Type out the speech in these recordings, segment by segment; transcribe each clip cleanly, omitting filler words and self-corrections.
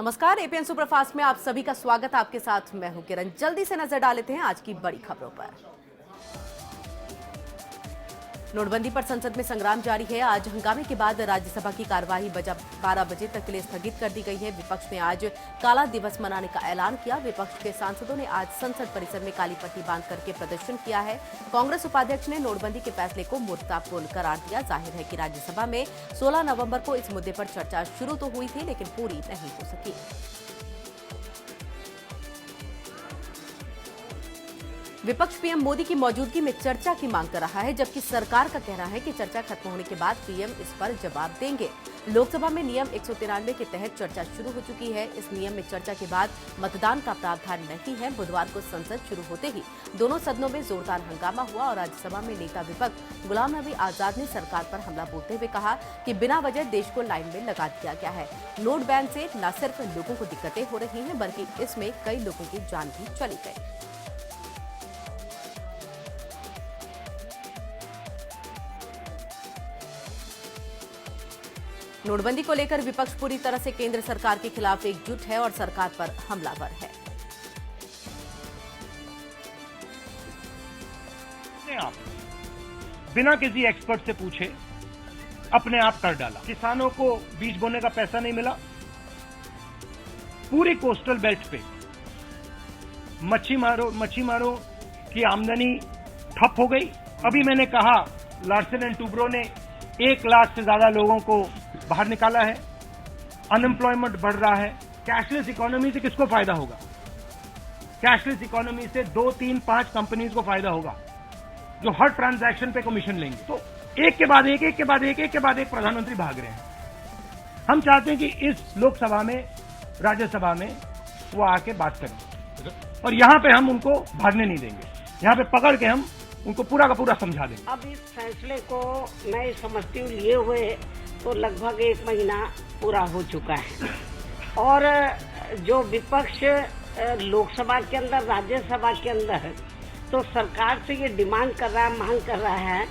नमस्कार, APN superfast में आप सभी का स्वागत। आपके साथ मैं हूं किरण। जल्दी से नजर डाल लेते हैं आज की बड़ी खबरों पर। नोटबंदी पर संसद में संग्राम जारी है। आज हंगामे के बाद राज्यसभा की कार्यवाही 12 बजे तक के लिए स्थगित कर दी गई है। विपक्ष ने आज काला दिवस मनाने का ऐलान किया। विपक्ष के सांसदों ने आज संसद परिसर में काली पट्टी बांध करके प्रदर्शन किया है। कांग्रेस उपाध्यक्ष ने नोटबंदी के फैसले को मूर्खतापूर्ण करार दिया। जाहिर है कि राज्यसभा में 16 नवंबर को इस मुद्दे पर चर्चा शुरू तो हुई थी, लेकिन पूरी नहीं हो सकी। विपक्ष पीएम मोदी की मौजूदगी में चर्चा की मांग कर रहा है, जबकि सरकार का कहना है कि चर्चा खत्म होने के बाद पीएम इस पर जवाब देंगे। लोकसभा में नियम 193 के तहत चर्चा शुरू हो चुकी है। इस नियम में चर्चा के बाद मतदान का प्रावधान नहीं है। बुधवार को संसद शुरू होते ही दोनों सदनों में जोरदार हंगामा हुआ और राज्यसभा में नेता विपक्ष गुलाम नबी आजाद ने सरकार पर हमला बोलते हुए कहा कि बिना वजह देश को लाइन में लगा दिया गया है। नोट बैन से न सिर्फ लोगों को दिक्कतें हो रही हैं, बल्कि इसमें कई लोगों की जान भी चली गई। नोटबंदी को लेकर विपक्ष पूरी तरह से केंद्र सरकार के खिलाफ एकजुट है और सरकार पर हमलावर है। आप बिना किसी एक्सपर्ट से पूछे अपने आप कर डाला। किसानों को बीज बोने का पैसा नहीं मिला। पूरी कोस्टल बेल्ट पे मच्छीमारों की आमदनी ठप हो गई। अभी मैंने कहा लार्सन एंड टूब्रो ने 1 लाख से ज्यादा लोगों को बाहर निकाला है। अनएम्प्लॉयमेंट बढ़ रहा है। कैशलेस इकोनॉमी से किसको फायदा होगा? कैशलेस इकोनॉमी से 2, 3, 5 कंपनीज को फायदा होगा जो हर ट्रांजैक्शन पे कमीशन लेंगे। तो एक के बाद एक प्रधानमंत्री भाग रहे हैं। हम चाहते हैं कि इस लोकसभा में, राज्यसभा में वो आके बात करें और यहां पे हम उनको भागने नहीं देंगे। यहां पे पकड़ के हम उनको पूरा का पूरा समझा देंगे। अब इस फैसले को मैं समझती हूँ लिए हुए तो लगभग 1 महीना पूरा हो चुका है और जो विपक्ष लोकसभा के अंदर, राज्यसभा के अंदर तो सरकार से ये डिमांड कर रहा है, मांग कर रहा है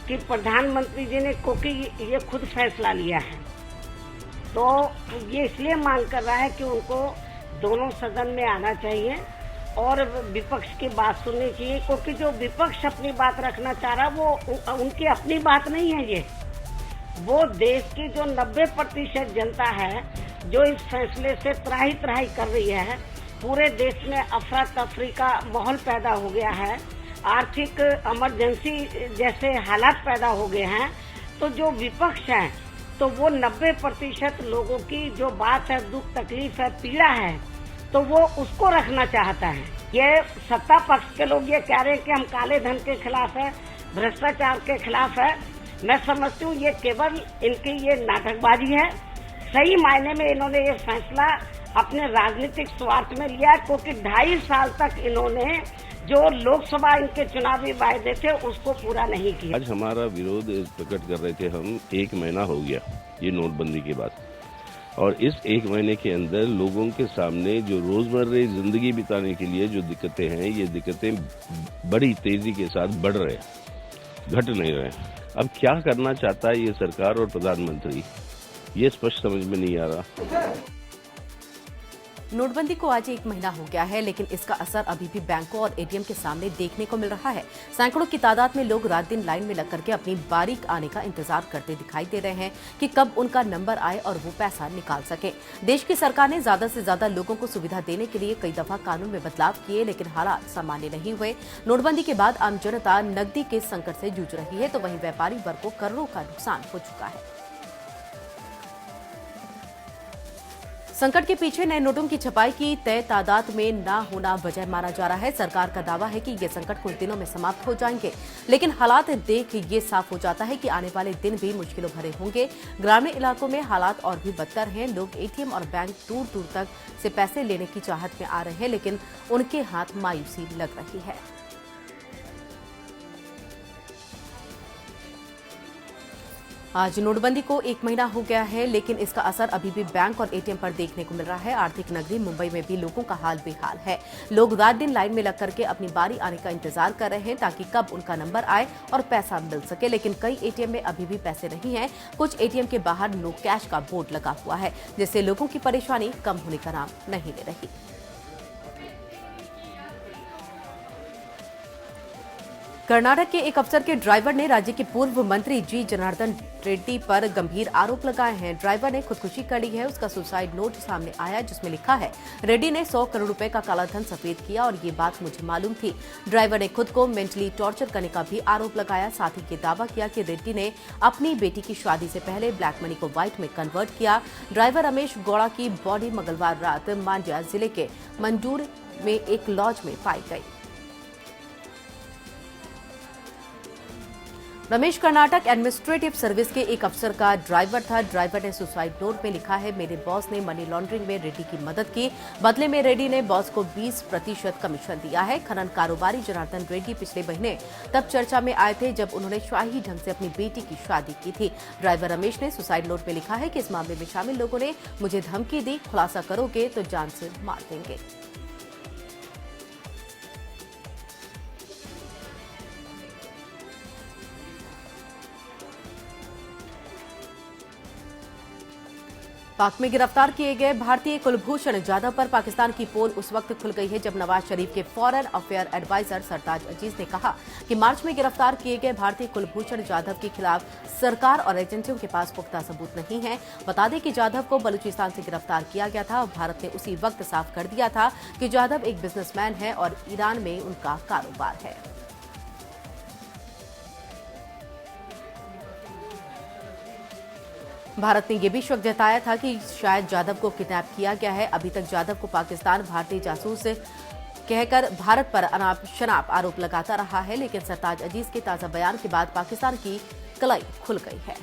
कि प्रधानमंत्री जी ने, क्योंकि ये खुद फैसला लिया है, तो ये इसलिए मांग कर रहा है कि उनको दोनों सदन में आना चाहिए और विपक्ष की बात सुननी चाहिए, क्योंकि जो विपक्ष अपनी बात रखना चाह रहा है वो उनकी अपनी बात नहीं है। ये वो देश की जो 90% जनता है जो इस फैसले से त्राही कर रही है। पूरे देश में अफरा तफरी का माहौल पैदा हो गया है। आर्थिक इमरजेंसी जैसे हालात पैदा हो गए हैं। तो जो विपक्ष है तो वो 90% लोगों की जो बात है, दुख तकलीफ है, पीड़ा है, तो वो उसको रखना चाहता है। ये सत्ता पक्ष के लोग ये कह रहे हैं कि हम काले धन के खिलाफ है, भ्रष्टाचार के खिलाफ है। मैं समझती हूँ ये केवल इनकी ये नाटकबाजी है। सही मायने में इन्होंने ये फैसला अपने राजनीतिक स्वार्थ में लिया, क्योंकि 2.5 साल तक इन्होंने जो लोकसभा इनके चुनावी वायदे थे उसको पूरा नहीं किया। आज हमारा विरोध प्रकट कर रहे थे हम। 1 महीना हो गया ये नोटबंदी के बाद, और इस 1 महीने के अंदर लोगों के सामने जो रोजमर्रा जिंदगी बिताने के लिए जो दिक्कतें हैं, ये दिक्कतें बड़ी तेजी के साथ बढ़ रहे हैं, घट नहीं रहे। अब क्या करना चाहता है ये सरकार और प्रधानमंत्री, ये स्पष्ट समझ में नहीं आ रहा। नोटबंदी को आज 1 महीना हो गया है, लेकिन इसका असर अभी भी बैंकों और एटीएम के सामने देखने को मिल रहा है। सैकड़ों की तादाद में लोग रात दिन लाइन में लग करके अपनी बारी आने का इंतजार करते दिखाई दे रहे हैं कि कब उनका नंबर आए और वो पैसा निकाल सके। देश की सरकार ने ज्यादा से ज्यादा लोगों को सुविधा देने के लिए कई दफा कानून में बदलाव किए, लेकिन हालात सामान्य नहीं हुए। नोटबंदी के बाद आम जनता नकदी के संकट से जूझ रही है, तो वहीं व्यापारी वर्ग को करोड़ों का नुकसान हो चुका है। संकट के पीछे नए नोटों की छपाई की तय तादाद में न होना वजह माना जा रहा है। सरकार का दावा है कि ये संकट कुछ दिनों में समाप्त हो जाएंगे, लेकिन हालात देख ये साफ हो जाता है कि आने वाले दिन भी मुश्किलों भरे होंगे। ग्रामीण इलाकों में हालात और भी बदतर हैं। लोग एटीएम और बैंक दूर दूर तक से पैसे लेने की चाहत में आ रहे हैं, लेकिन उनके हाथ मायूसी लग रही है। आज नोटबंदी को 1 महीना हो गया है, लेकिन इसका असर अभी भी बैंक और एटीएम पर देखने को मिल रहा है। आर्थिक नगरी मुंबई में भी लोगों का हाल बेहाल है। लोग रात दिन लाइन में लग करके अपनी बारी आने का इंतजार कर रहे हैं ताकि कब उनका नंबर आए और पैसा मिल सके, लेकिन कई एटीएम में अभी भी पैसे नहीं हैं। कुछ एटीएम के बाहर नो कैश का बोर्ड लगा हुआ है, जिससे लोगों की परेशानी कम होने का नाम नहीं ले रही। कर्नाटक के एक अफसर के ड्राइवर ने राज्य के पूर्व मंत्री जी जनार्दन रेड्डी पर गंभीर आरोप लगाए हैं। ड्राइवर ने खुदकुशी कर ली है। उसका सुसाइड नोट सामने आया, जिसमें लिखा है, रेड्डी ने 100 करोड़ रुपए का काला धन सफेद किया और ये बात मुझे मालूम थी। ड्राइवर ने खुद को मेंटली टॉर्चर करने का भी आरोप लगाया। साथ ही ये दावा किया कि रेड्डी ने अपनी बेटी की शादी से पहले ब्लैक मनी को व्हाइट में कन्वर्ट किया। ड्राइवर रमेश गौड़ा की बॉडी मंगलवार रात मांड्या जिले के मंडूर में एक लॉज में पाई गई। रमेश कर्नाटक एडमिनिस्ट्रेटिव सर्विस के एक अफसर का ड्राइवर था। ड्राइवर ने सुसाइड नोट में लिखा है, मेरे बॉस ने मनी लॉन्ड्रिंग में रेड्डी की मदद की, बदले में रेड्डी ने बॉस को 20% कमीशन दिया है। खनन कारोबारी जनार्दन रेड्डी पिछले महीने तब चर्चा में आए थे जब उन्होंने शाही ढंग से अपनी बेटी की शादी की थी। ड्राइवर रमेश ने सुसाइड नोट में लिखा है कि इस मामले में शामिल लोगों ने मुझे धमकी दी, खुलासा करोगे तो जान से मार देंगे। पाक में गिरफ्तार किए गए भारतीय कुलभूषण जाधव पर पाकिस्तान की पोल उस वक्त खुल गई है जब नवाज शरीफ के फॉरेन अफेयर एडवाइजर सरताज अजीज ने कहा कि मार्च में गिरफ्तार किए गए भारतीय कुलभूषण जाधव के खिलाफ सरकार और एजेंसियों के पास पुख्ता सबूत नहीं है। बता दें कि जाधव को बलूचिस्तान से गिरफ्तार किया गया था और भारत ने उसी वक्त साफ कर दिया था कि जाधव एक बिजनेसमैन है और ईरान में उनका कारोबार है। भारत ने यह भी शक जताया था कि शायद जाधव को किडनैप किया गया है। अभी तक जाधव को पाकिस्तान भारतीय जासूस कहकर भारत पर अनाप शनाप आरोप लगाता रहा है, लेकिन सरताज अजीज के ताजा बयान के बाद पाकिस्तान की कलाई खुल गई है।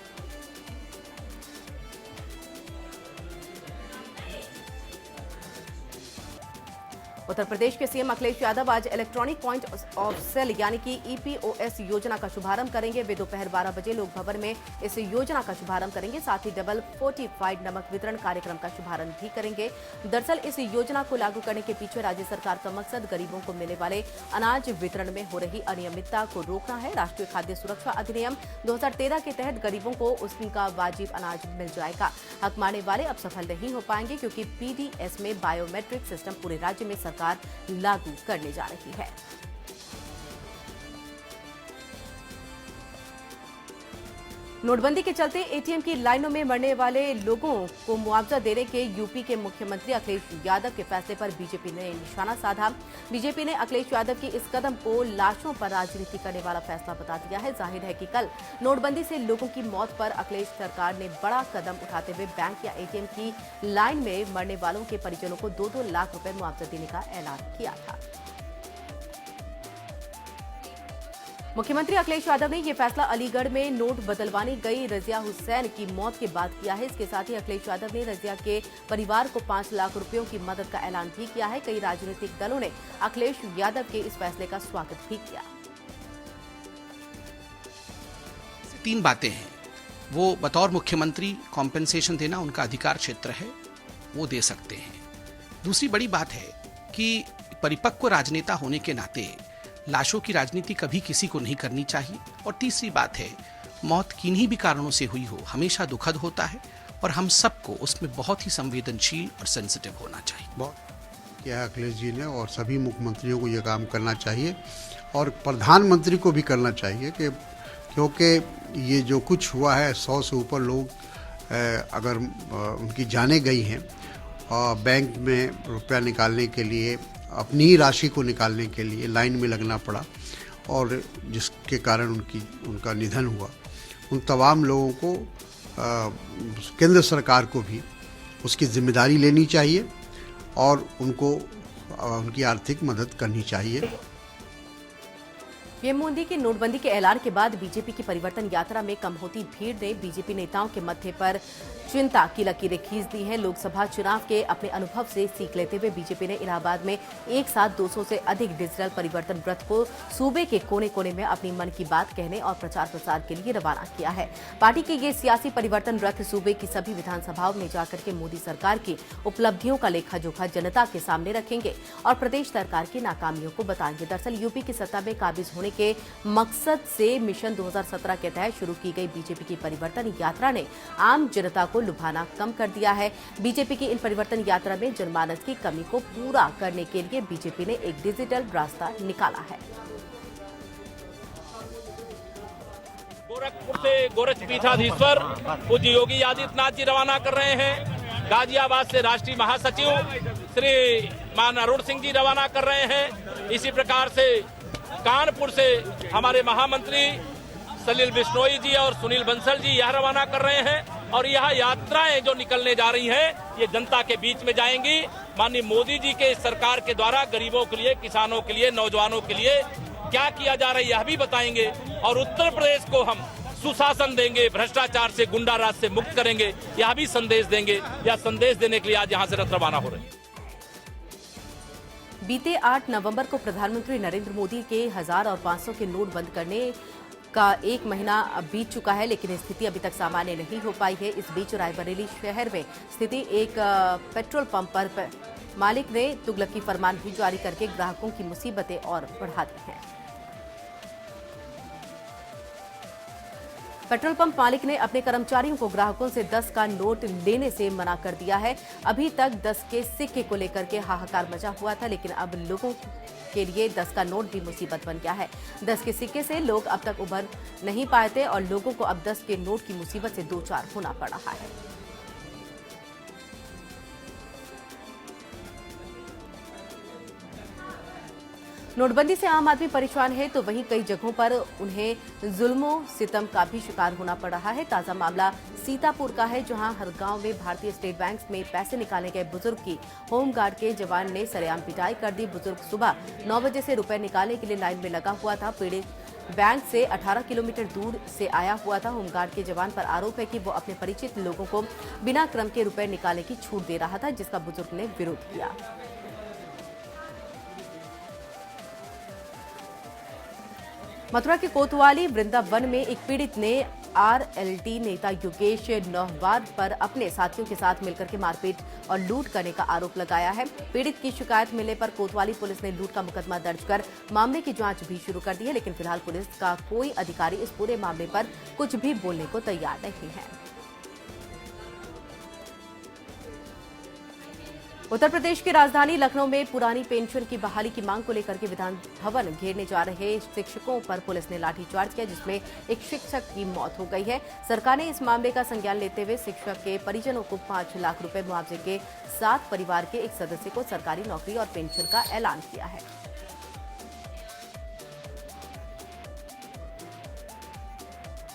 उत्तर प्रदेश के सीएम अखिलेश यादव आज इलेक्ट्रॉनिक पॉइंट ऑफ सेल यानी कि ईपीओएस योजना का शुभारंभ करेंगे। वे दोपहर 12 बजे लोक भवन में इस योजना का शुभारंभ करेंगे। साथ ही डबल फोर्टिफाइड नमक वितरण कार्यक्रम का शुभारंभ भी करेंगे। दरअसल इस योजना को लागू करने के पीछे राज्य सरकार का मकसद गरीबों को मिलने वाले अनाज वितरण में हो रही अनियमितता को रोकना है। राष्ट्रीय खाद्य सुरक्षा अधिनियम 2013 के तहत गरीबों को उसका वाजिब अनाज मिल जाएगा। हक मांगने वाले अब सफल नहीं हो पाएंगे क्योंकि पीडीएस में बायोमेट्रिक सिस्टम पूरे राज्य में सरकार लागू करने जा रही है। नोटबंदी के चलते एटीएम की लाइनों में मरने वाले लोगों को मुआवजा देने के यूपी के मुख्यमंत्री अखिलेश यादव के फैसले पर बीजेपी ने निशाना साधा। बीजेपी ने अखिलेश यादव के इस कदम को लाशों पर राजनीति करने वाला फैसला बता दिया है। जाहिर है कि कल नोटबंदी से लोगों की मौत पर अखिलेश सरकार ने बड़ा कदम उठाते हुए बैंक या एटीएम की लाइन में मरने वालों के परिजनों को 2-2 लाख रुपए मुआवजा देने का ऐलान किया था। मुख्यमंत्री अखिलेश यादव ने यह फैसला अलीगढ़ में नोट बदलवानी गई रजिया हुसैन की मौत के बाद किया है। इसके साथ ही अखिलेश यादव ने रजिया के परिवार को 5 लाख रुपयों की मदद का ऐलान भी किया है। कई राजनीतिक दलों ने अखिलेश यादव के इस फैसले का स्वागत भी किया। 3 बातें हैं, वो बतौर मुख्यमंत्री कॉम्पेंसेशन देना उनका अधिकार क्षेत्र है, वो दे सकते हैं। दूसरी बड़ी बात है कि परिपक्व राजनेता होने के नाते लाशों की राजनीति कभी किसी को नहीं करनी चाहिए। और तीसरी बात है, मौत किन्हीं भी कारणों से हुई हो हमेशा दुखद होता है और हम सबको उसमें बहुत ही संवेदनशील और सेंसिटिव होना चाहिए। बहुत किया अखिलेश जी ने और सभी मुख्यमंत्रियों को ये काम करना चाहिए और प्रधानमंत्री को भी करना चाहिए कि क्योंकि ये जो कुछ हुआ है 100 से ऊपर लोग अगर उनकी जानें गई हैं बैंक में रुपया निकालने के लिए अपनी ही राशि को निकालने के लिए लाइन में लगना पड़ा और जिसके कारण उनका निधन हुआ, उन तमाम लोगों को केंद्र सरकार को भी उसकी जिम्मेदारी लेनी चाहिए और उनको उनकी आर्थिक मदद करनी चाहिए। पीएम मोदी की नोटबंदी के ऐलान के बाद बीजेपी की परिवर्तन यात्रा में कम होती भीड़ ने बीजेपी नेताओं के मत्थे पर चिंता की लकीरें खींच दी हैं। लोकसभा चुनाव के अपने अनुभव से सीख लेते हुए बीजेपी ने इलाहाबाद में एक साथ 200 से अधिक डिजिटल परिवर्तन रथ को सूबे के कोने कोने में अपनी मन की बात कहने और प्रचार प्रसार के लिए रवाना किया है। पार्टी के ये सियासी परिवर्तन रथ सूबे की सभी विधानसभाओं में जाकर के मोदी सरकार की उपलब्धियों का लेखा जोखा जनता के सामने रखेंगे और प्रदेश सरकार की नाकामियों को बताएंगे। दरअसल यूपी की सत्ता में काबिज होने के मकसद से मिशन 2017 के तहत शुरू की गई बीजेपी की परिवर्तन यात्रा ने आम जनता को लुभाना कम कर दिया है। बीजेपी की इन परिवर्तन यात्रा में जनमानस की कमी को पूरा करने के लिए बीजेपी ने एक डिजिटल रास्ता निकाला है। गोरखपुर से गोरख पीठाधीश्वर पूज्य योगी आदित्यनाथ जी रवाना कर रहे हैं। गाजियाबाद से राष्ट्रीय महासचिव श्री मान अरुण सिंह जी रवाना कर रहे हैं। इसी प्रकार से कानपुर से हमारे महामंत्री सलील बिश्नोई जी और सुनील बंसल जी यह रवाना कर रहे हैं और यह यात्राएं जो निकलने जा रही हैं ये जनता के बीच में जाएंगी। माननीय मोदी जी के सरकार के द्वारा गरीबों के लिए, किसानों के लिए, नौजवानों के लिए क्या किया जा रहा है यह भी बताएंगे और उत्तर प्रदेश को हम सुशासन देंगे, भ्रष्टाचार से, गुंडाराज से मुक्त करेंगे, यह भी संदेश देंगे। यह संदेश देने के लिए आज यहाँ से रथ रवाना हो रहे हैं। बीते 8 नवंबर को प्रधानमंत्री नरेंद्र मोदी के 1000 और 500 के नोट बंद करने का 1 महीना बीत चुका है, लेकिन स्थिति अभी तक सामान्य नहीं हो पाई है। इस बीच रायबरेली शहर में स्थिति एक पेट्रोल पंप पर मालिक ने तुगलकी फरमान भी जारी करके ग्राहकों की मुसीबतें और बढ़ा दी हैं। पेट्रोल पंप मालिक ने अपने कर्मचारियों को ग्राहकों से 10 का नोट लेने से मना कर दिया है। अभी तक 10 के सिक्के को लेकर के हाहाकार मचा हुआ था, लेकिन अब लोगों के लिए 10 का नोट भी मुसीबत बन गया है। 10 के सिक्के से लोग अब तक उभर नहीं पाए थे और लोगों को अब 10 के नोट की मुसीबत से दो चार होना पड़ रहा है। नोटबंदी से आम आदमी परेशान है तो वहीं कई जगहों पर उन्हें जुल्मों सितम का भी शिकार होना पड़ रहा है। ताजा मामला सीतापुर का है, जहां हर गांव में भारतीय स्टेट बैंक में पैसे निकालने गए बुजुर्ग की होमगार्ड के जवान ने सरेआम पिटाई कर दी। बुजुर्ग सुबह 9 बजे से रुपए निकालने के लिए लाइन में लगा हुआ था। पीड़ित बैंक से 18 किलोमीटर दूर से आया हुआ था। होमगार्ड के जवान पर आरोप है कि वो अपने परिचित लोगों को बिना क्रम के रुपए निकालने की छूट दे रहा था, जिसका बुजुर्ग ने विरोध किया। मथुरा के कोतवाली वृंदावन में एक पीड़ित ने आरएलडी नेता योगेश नौहवाद पर अपने साथियों के साथ मिलकर के मारपीट और लूट करने का आरोप लगाया है। पीड़ित की शिकायत मिलने पर कोतवाली पुलिस ने लूट का मुकदमा दर्ज कर मामले की जांच भी शुरू कर दी है, लेकिन फिलहाल पुलिस का कोई अधिकारी इस पूरे मामले पर कुछ भी बोलने को तैयार नहीं है। उत्तर प्रदेश की राजधानी लखनऊ में पुरानी पेंशन की बहाली की मांग को लेकर के विधान भवन घेरने जा रहे शिक्षकों पर पुलिस ने लाठीचार्ज किया, जिसमें एक शिक्षक की मौत हो गई है। सरकार ने इस मामले का संज्ञान लेते हुए शिक्षक के परिजनों को 5 लाख रुपए मुआवजे के साथ परिवार के एक सदस्य को सरकारी नौकरी और पेंशन का ऐलान किया है।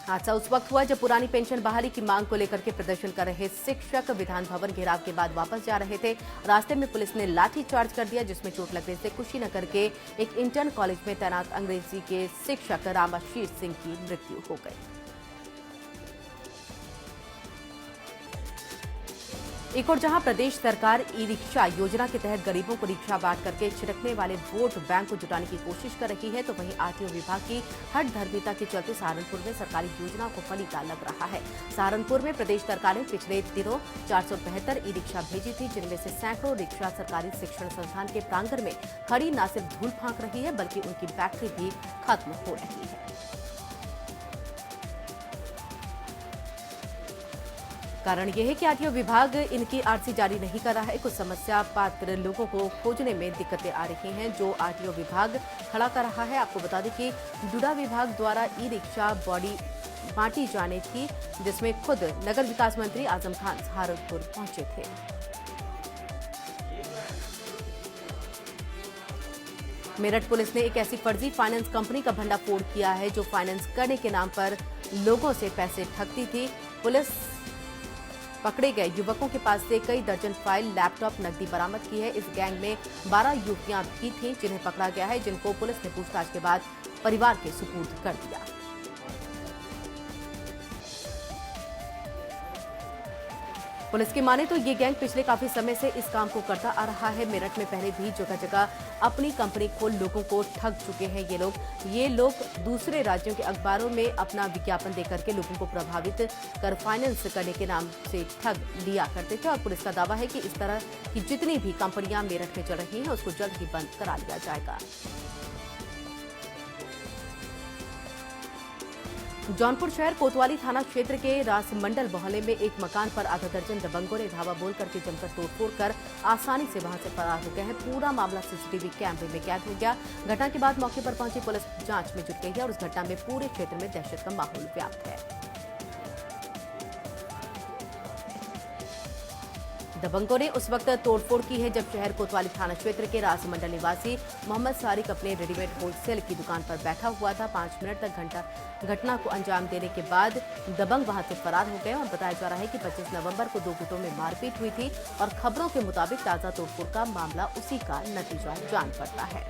हादसा उस वक्त हुआ जब पुरानी पेंशन बहाली की मांग को लेकर के प्रदर्शन कर रहे शिक्षक विधान भवन घेराव के बाद वापस जा रहे थे। रास्ते में पुलिस ने लाठीचार्ज कर दिया, जिसमें चोट लगने से कुशीनगर के एक इंटर्न कॉलेज में तैनात अंग्रेजी के शिक्षक रामाशीष सिंह की मृत्यु हो गई। एक और जहां प्रदेश सरकार ई रिक्शा योजना के तहत गरीबों को रिक्शा बांट करके छिड़कने वाले वोट बैंक को जुटाने की कोशिश कर रही है, तो वहीं आरटीओ विभाग की हठधर्मिता के चलते सहारनपुर में सरकारी योजना को फलीता लग रहा है। सहारनपुर में प्रदेश सरकार ने पिछले दिनों 472 ई रिक्शा भेजी थी, जिनमें से सैकड़ों रिक्शा सरकारी शिक्षण संस्थान के प्रांगण में खड़ी न सिर्फ धूल फांक रही है, बल्कि उनकी बैटरी भी खत्म हो रही है। कारण यह है कि आरटीओ विभाग इनकी आरसी जारी नहीं कर रहा है। कुछ समस्या पात्र लोगों को खोजने में दिक्कतें आ रही हैं, जो आरटीओ विभाग खड़ा कर रहा है। आपको बता दें कि डूडा विभाग द्वारा ई रिक्शा बॉडी बांटी जानी थी, जिसमें खुद नगर विकास मंत्री आजम खान सहारनपुर पहुंचे थे। मेरठ पुलिस ने एक ऐसी फर्जी फाइनेंस कंपनी का भंडाफोड़ किया है, जो फाइनेंस करने के नाम पर लोगों से पैसे ठगती थी। पुलिस पकड़े गए युवकों के पास से कई दर्जन फाइल, लैपटॉप, नकदी बरामद की है। इस गैंग में 12 युवतियां भी थीं जिन्हें पकड़ा गया है, जिनको पुलिस ने पूछताछ के बाद परिवार के सुपुर्द कर दिया। पुलिस की माने तो ये गैंग पिछले काफी समय से इस काम को करता आ रहा है। मेरठ में पहले भी जगह जगह अपनी कंपनी खोल लोगों को ठग चुके हैं ये लोग दूसरे राज्यों के अखबारों में अपना विज्ञापन देकर के लोगों को प्रभावित कर फाइनेंस करने के नाम से ठग लिया करते थे और पुलिस का दावा है कि इस तरह की जितनी भी कंपनियां मेरठ में चल रही हैं उसको जल्द ही बंद करा लिया जाएगा। जौनपुर शहर कोतवाली थाना क्षेत्र के रासमंडल मोहल्ले में एक मकान पर आधा दर्जन दबंगों ने धावा बोल करके जमकर तोड़फोड़ कर आसानी से वहां से फरार हो गए हैं। पूरा मामला सीसीटीवी कैमरे में कैद हो गया। घटना के बाद मौके पर पहुंची पुलिस जांच में जुट गई है और उस घटना में पूरे क्षेत्र में दहशत का माहौल व्याप्त है। दबंगों ने उस वक्त तोड़फोड़ की है जब शहर कोतवाली थाना क्षेत्र के रासमंडल निवासी मोहम्मद सारिक अपने रेडीमेड होलसेल की दुकान पर बैठा हुआ था। 5 मिनट तक घटना को अंजाम देने के बाद दबंग वहां से फरार हो गए और बताया जा रहा है कि 25 नवंबर को 2 गुटों में मारपीट हुई थी और खबरों के मुताबिक ताजा तोड़फोड़ का मामला उसी का नतीजा जान पड़ता है।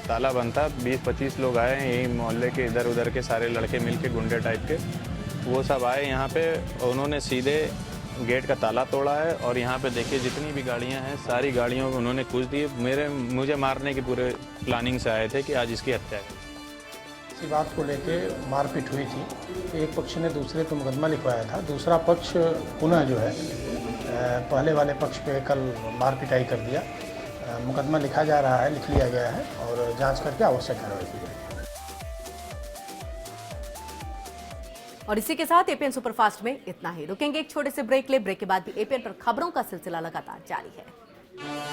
ताला बंद था, 20-25 लोग आए हैं, यही मोहल्ले के इधर उधर के सारे लड़के मिलके गुंडे टाइप के, वो सब आए यहाँ पे। उन्होंने सीधे गेट का ताला तोड़ा है और यहाँ पे देखिए जितनी भी गाड़ियाँ हैं सारी गाड़ियों को उन्होंने कूच दी। मुझे मारने की पूरे प्लानिंग से आए थे कि आज इसकी हत्या करें। इसी बात को लेके मारपीट हुई थी। एक पक्ष ने दूसरे पर मुकदमा लिखवाया था, दूसरा पक्ष पुनः जो है पहले वाले पक्ष पे कल मारपिटाई कर दिया। मुकदमा लिखा जा रहा है, लिख लिया गया है और जांच करके आवश्यक कार्रवाई की जाएगी। और इसी के साथ एपीएन सुपरफास्ट में इतना ही। रुकेंगे एक छोटे से ब्रेक ले। ब्रेक के बाद भी एपीएन पर खबरों का सिलसिला लगातार जारी है।